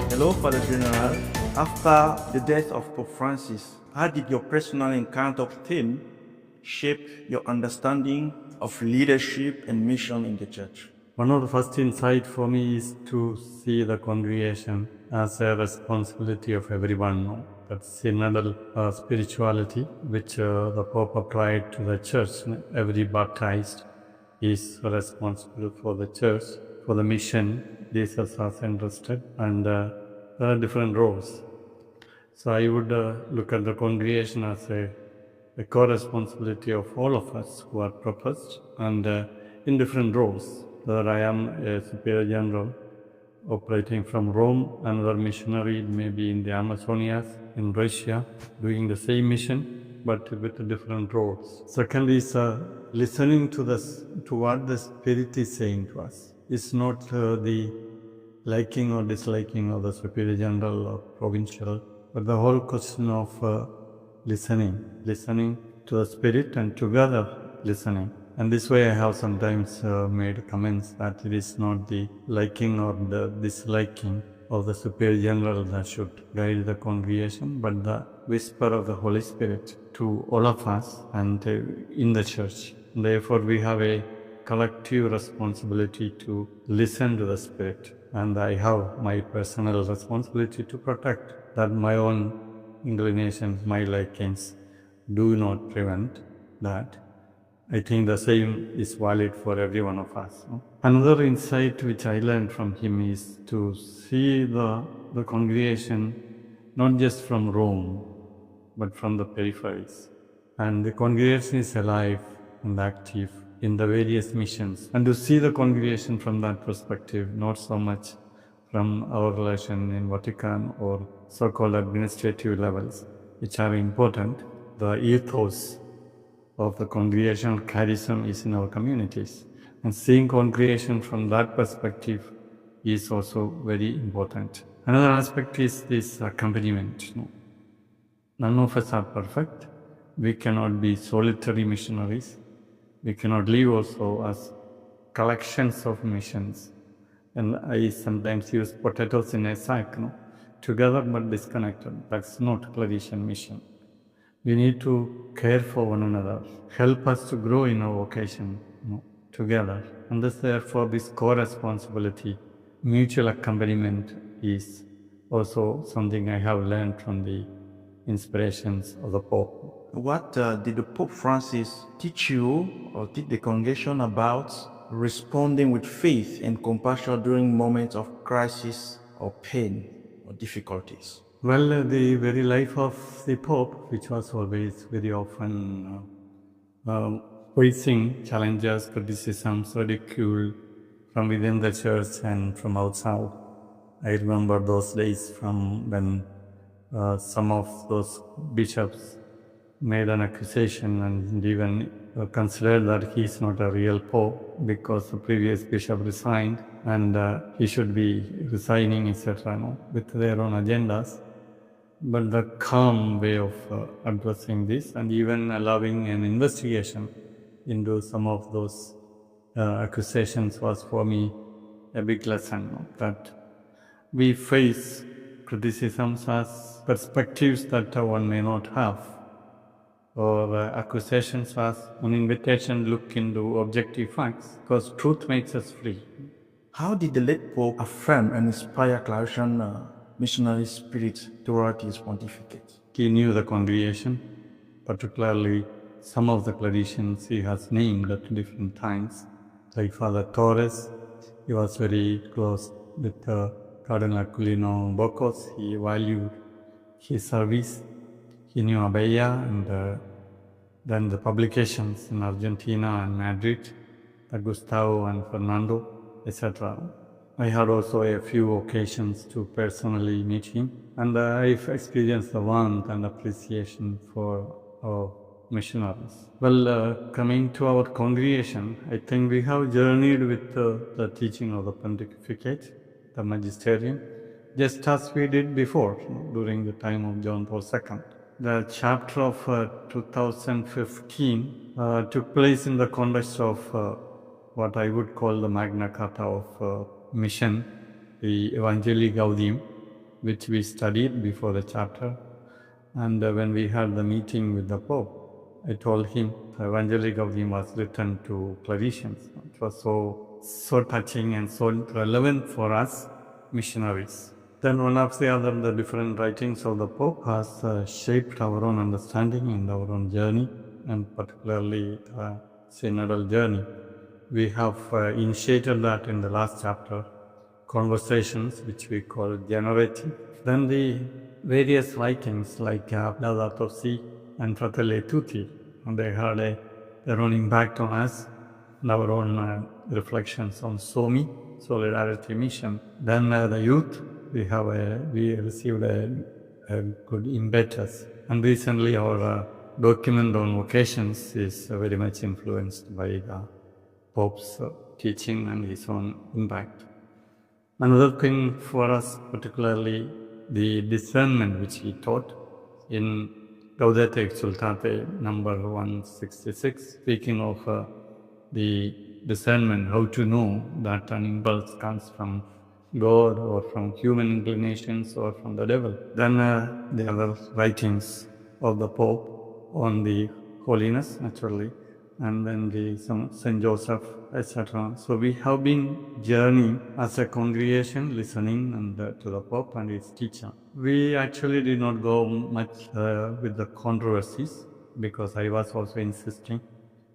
Hello, Father General. After the death of Pope Francis, how did your personal encounter with him shape your understanding of leadership and mission in the church? One of the first insight for me is to see the congregation as a responsibility of everyone. No? That synodal spirituality which the Pope applied to the church. Every baptized is responsible for the church, for the mission Jesus has entrusted, and there are different roles. So I would look at the congregation as a co-responsibility of all of us who are proposed and in different roles. Whether I am a superior general operating from Rome, another missionary maybe in the Amazonias, in Russia, doing the same mission, but with different roles. Second is listening to what the Spirit is saying to us. It's not the liking or disliking of the superior general or provincial, but the whole question of listening to the Spirit and together listening. And this way I have sometimes made comments that it is not the liking or the disliking of the superior general that should guide the congregation, but the whisper of the Holy Spirit to all of us and in the church. Therefore we have a collective responsibility to listen to the Spirit, and I have my personal responsibility to protect that my own inclinations, my likings do not prevent that. I think the same is valid for every one of us. No? Another insight which I learned from him is to see the congregation not just from Rome, but from the peripheries. And the congregation is alive and active in the various missions. And to see the congregation from that perspective, not so much from our relation in Vatican or so-called administrative levels, which are important, the ethos of the congregational charism is in our communities. And seeing congregation from that perspective is also very important. Another aspect is this accompaniment. None of us are perfect. We cannot be solitary missionaries. We cannot live also as collections of missions. And I sometimes use potatoes in a sack, together but disconnected. That's not Claretian mission. We need to care for one another, help us to grow in our vocation together. And therefore this co-responsibility, mutual accompaniment is also something I have learned from the inspirations of the Pope. What did the Pope Francis teach you or teach the congregation about responding with faith and compassion during moments of crisis or pain or difficulties? Well, the very life of the Pope, which was always very often facing challenges, criticisms, ridicule from within the church and from outside. I remember those days from when some of those bishops made an accusation and even considered that he is not a real Pope because the previous bishop resigned and he should be resigning, etc., with their own agendas. But the calm way of addressing this and even allowing an investigation into some of those accusations was for me a big lesson, that we face criticisms as perspectives that one may not have, or accusations as an invitation to look into objective facts, because truth makes us free. How did the late Pope affirm and inspire Claretian missionary spirit throughout his pontificate? He knew the congregation, particularly some of the Claretians he has named at different times, like Father Torres. He was very close with Cardinal Aquilino Bocos. He valued his service. He knew Abella and then the publications in Argentina and Madrid, Gustavo and Fernando, etc. I had also a few occasions to personally meet him, and I've experienced the warmth and appreciation for our missionaries. Well, coming to our congregation, I think we have journeyed with the teaching of the pontificate, the magisterium, just as we did before, during the time of John Paul II. The chapter of 2015 took place in the context of what I would call the Magna Carta of mission, the Evangelii Gaudium, which we studied before the chapter. And when we had the meeting with the Pope, I told him the Evangelii Gaudium was written to Claretians. It was so touching and so relevant for us missionaries. Then one of the different writings of the Pope has shaped our own understanding and our own journey, and particularly the synodal journey. We have initiated that in the last chapter, conversations, which we call generative. Then the various writings like Laudato Si and Fratelli Tutti, and they had their own impact on us and our own reflections on SOMI, Solidarity Mission. Then the youth, we received a good impetus. And recently our document on vocations is very much influenced by the Pope's teaching and his own impact. Another thing for us, particularly the discernment which he taught in Gaudete Exsultate number 166, speaking of the discernment, how to know that an impulse comes from God or from human inclinations or from the devil. Then the other writings of the Pope on the holiness, naturally, and then the Saint Joseph, etc. So we have been journeying as a congregation, listening and to the Pope and his teaching. We actually did not go much with the controversies, because I was also insisting.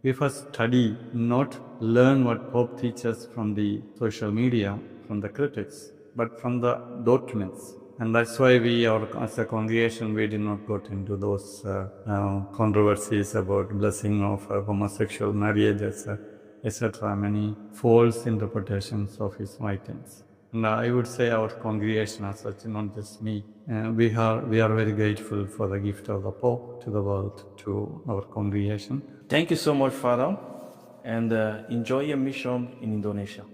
We first study, not learn what Pope teaches from the social media, from the critics, but from the documents. And that's why as a congregation, we did not go into those controversies about blessing of homosexual marriages, etc. Many false interpretations of his writings. And I would say our congregation as such, not just me, we are very grateful for the gift of the Pope to the world, to our congregation. Thank you so much, Father, and enjoy your mission in Indonesia.